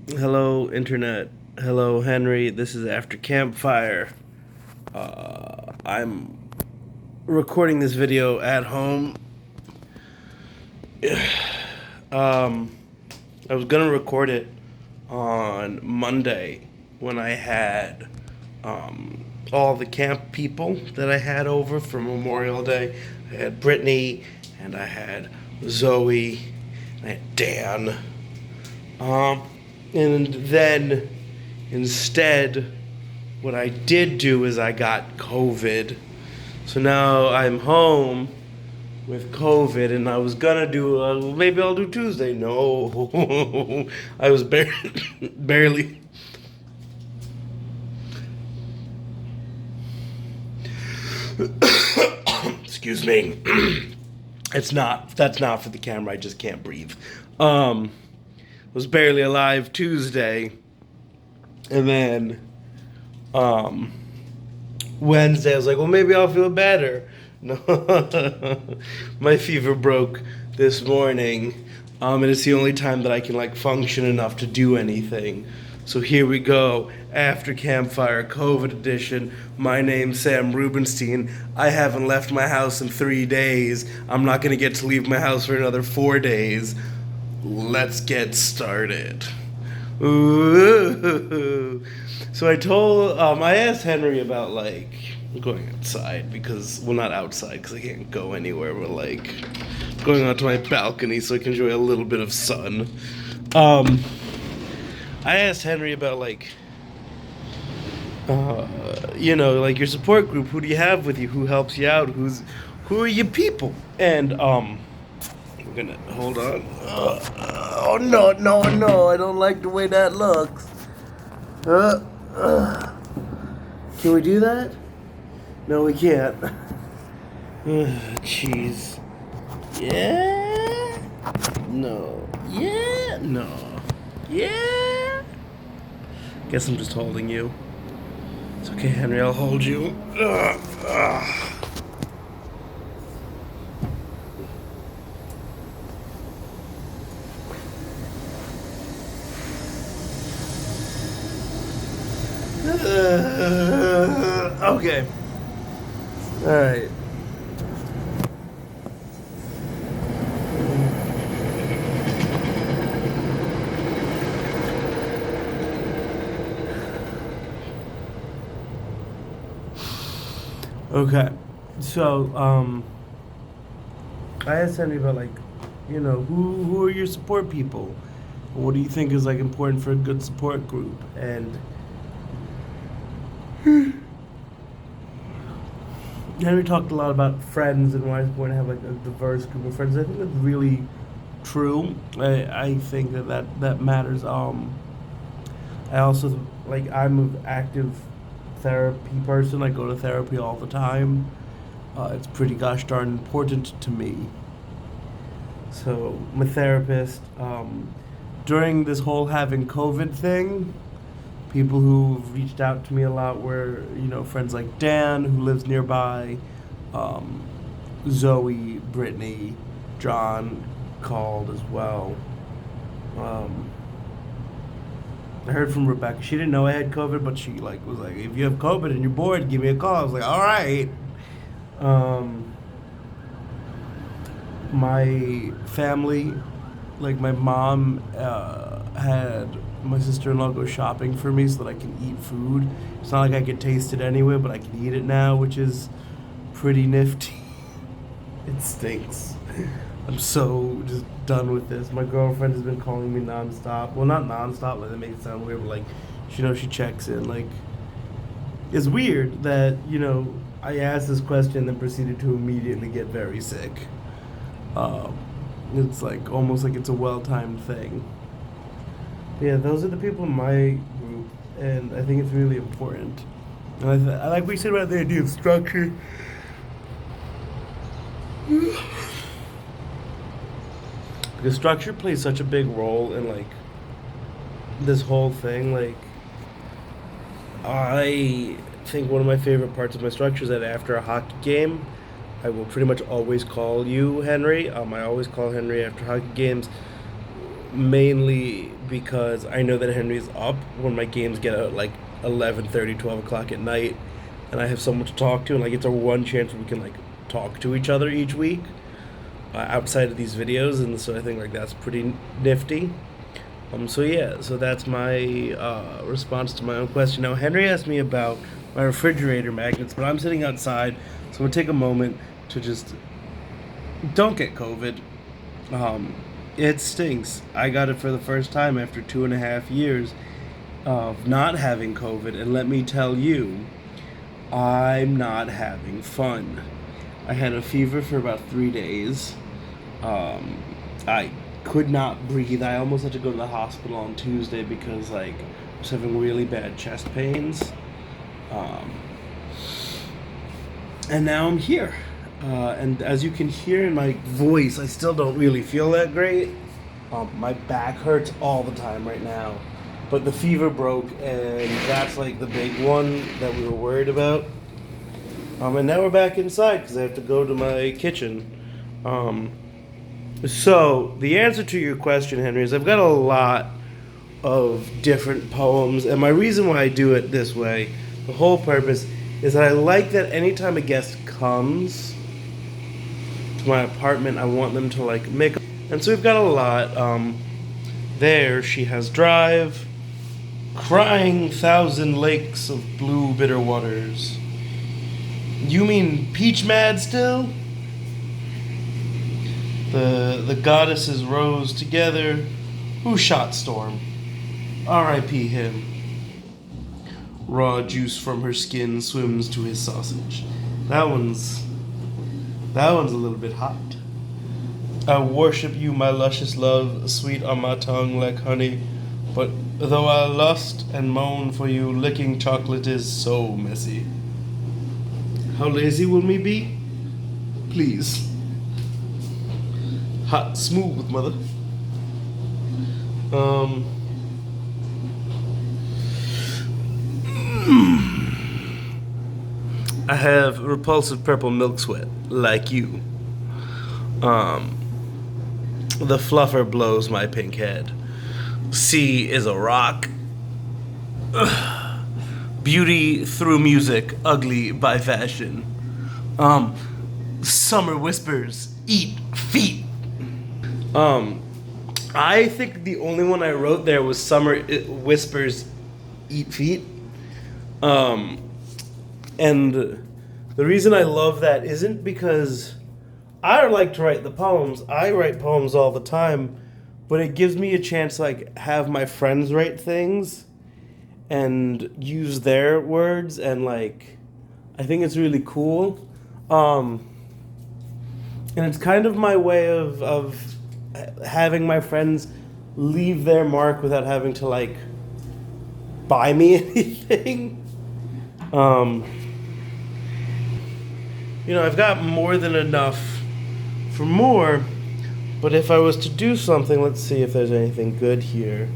Hello, Internet. Hello, Henry. This is After Campfire. I'm recording this video at home. Um, I was gonna record it on Monday when I had all the camp people that I had over for Memorial Day. I had Brittany, and I had Zoe, and I had Dan. Um, and then instead, what I did do is I got COVID. So now I'm home with COVID, and I was gonna do, maybe I'll do Tuesday. No, I was barely. Excuse me. That's not for the camera. I just can't breathe. Was barely alive Tuesday, and then um, Wednesday I was like, well, maybe I'll feel better. No, my fever broke this morning, and it's the only time that I can like function enough to do anything. So here we go, After Campfire COVID edition. My name's Sam Rubenstein. I haven't left my house in 3 days. I'm not gonna get to leave my house for another 4 days. Let's get started. Ooh. So I asked Henry about like going outside because, well, not outside because I can't go anywhere, but like going onto my balcony so I can enjoy a little bit of sun. Um, I asked Henry about like, like your support group. Who do you have with you? Who helps you out? Who are your people? And I'm gonna hold on. Oh no, no, no! I don't like the way that looks. Uh, uh. Can we do that? No, we can't. Jeez. Yeah. No. Yeah. No. Yeah. Guess I'm just holding you. It's okay, Henry. I'll hold you. Okay. All right. Okay. So, I asked Henry about like, who are your support people? What do you think is like important for a good support group? And Henry talked a lot about friends and why it's important to have like a diverse group of friends. I think that's really true. I think that matters. I also like I'm an active therapy person. I go to therapy all the time. It's pretty gosh darn important to me. So my therapist, during this whole having COVID thing, people who've reached out to me a lot were, friends like Dan, who lives nearby, um, Zoe, Brittany, John called as well. Um, I heard from Rebecca. She didn't know I had COVID, but she like was like, "If you have COVID and you're bored, give me a call." I was like, "All right." Um, my family, like my mom, had my sister-in-law go shopping for me so that I can eat food. It's not like I could taste it anyway, but I can eat it now, which is pretty nifty. It stinks. I'm so just done with this. My girlfriend has been calling me nonstop. Well, not nonstop, like that makes it sound weird, but like, she checks in. Like, it's weird that, I asked this question and then proceeded to immediately get very sick. Um, it's like almost like it's a well-timed thing. Yeah, those are the people in my group, and I think it's really important. And I like we said about the idea of structure. Because structure plays such a big role in like this whole thing. Like, I think one of my favorite parts of my structure is that after a hockey game, I will pretty much always call you Henry. I always call Henry after hockey games. mainly because I know that Henry's up when my games get out like 11:30, 12 o'clock at night, and I have someone to talk to, and like it's our one chance we can like talk to each other each week outside of these videos, and so I think like that's pretty nifty. So yeah, so that's my response to my own question. Now Henry asked me about my refrigerator magnets, but I'm sitting outside, so I'm gonna take a moment to just don't get COVID. Um, it stinks. I got it for the first time after 2.5 years of not having COVID, and let me tell you, I'm not having fun. I had a fever for about 3 days. I could not breathe. I almost had to go to the hospital on Tuesday because like I was having really bad chest pains. Um, and now I'm here. And as you can hear in my voice, I still don't really feel that great. My back hurts all the time right now. But the fever broke, and that's like the big one that we were worried about. And now we're back inside because I have to go to my kitchen. So, the answer to your question, Henry, is I've got a lot of different poems, and my reason why I do it this way, the whole purpose, is that I like that anytime a guest comes to my apartment, I want them to like make. And so we've got a lot. There, she has drive, crying thousand lakes of blue bitter waters. You mean peach mad still? The goddesses rose together. Who shot Storm? R.I.P. him. Raw juice from her skin swims to his sausage. That one's a little bit hot. I worship you, my luscious love, sweet on my tongue like honey. But though I lust and moan for you, licking chocolate is so messy. How lazy will me be? Please. Hot smooth, mother. I have repulsive purple milk sweat, like you. The fluffer blows my pink head. C is a rock. Ugh. Beauty through music, ugly by fashion. Summer whispers, eat feet. I think the only one I wrote there was Summer Whispers, Eat Feet. And the reason I love that isn't because I like to write the poems. I write poems all the time, but it gives me a chance to like have my friends write things and use their words, and like I think it's really cool. And it's kind of my way of having my friends leave their mark without having to like buy me anything. I've got more than enough for more, but if I was to do something, let's see if there's anything good here.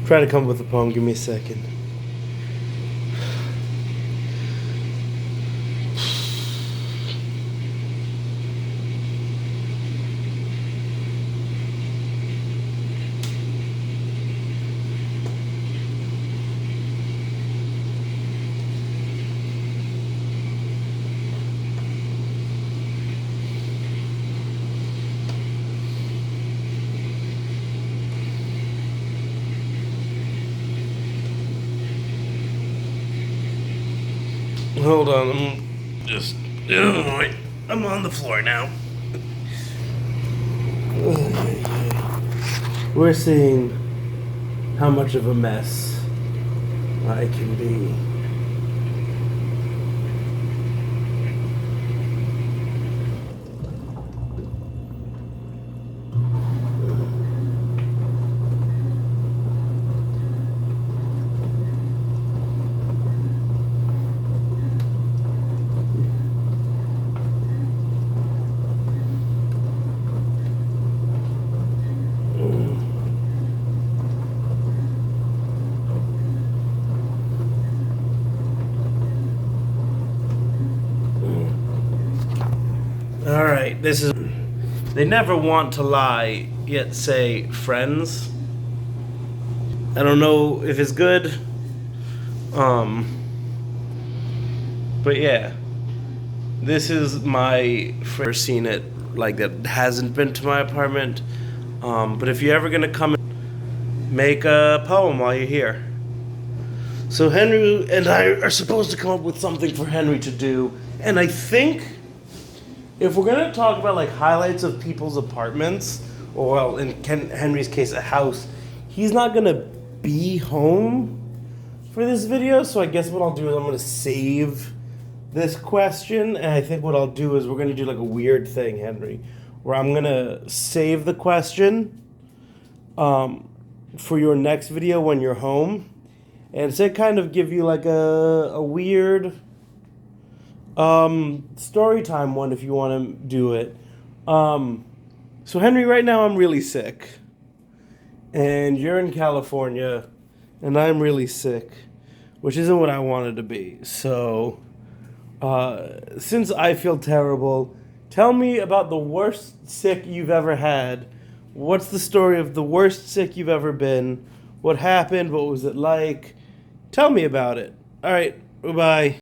Try to come up with a poem. Give me a second. Hold on, I'm on the floor now. We're seeing how much of a mess I can be. All right, this is. They never want to lie, yet say friends. I don't know if it's good. But yeah, this is my first seen it like that hasn't been to my apartment. But if you're ever gonna come, make a poem while you're here. So Henry and I are supposed to come up with something for Henry to do, and I think if we're gonna talk about like highlights of people's apartments, or well, in Henry's case, a house, he's not gonna be home for this video. So I guess what I'll do is I'm gonna save this question, and I think what I'll do is we're gonna do like a weird thing, Henry, where I'm gonna save the question for your next video when you're home, and to kind of give you like a weird story time one if you want to do it. So Henry, right now I'm really sick, and you're in California, and I'm really sick, which isn't what I wanted to be. So since I feel terrible, tell me about the worst sick you've ever had. What's the story of the worst sick you've ever been? What happened? What was it like? Tell me about it. All right, bye-bye.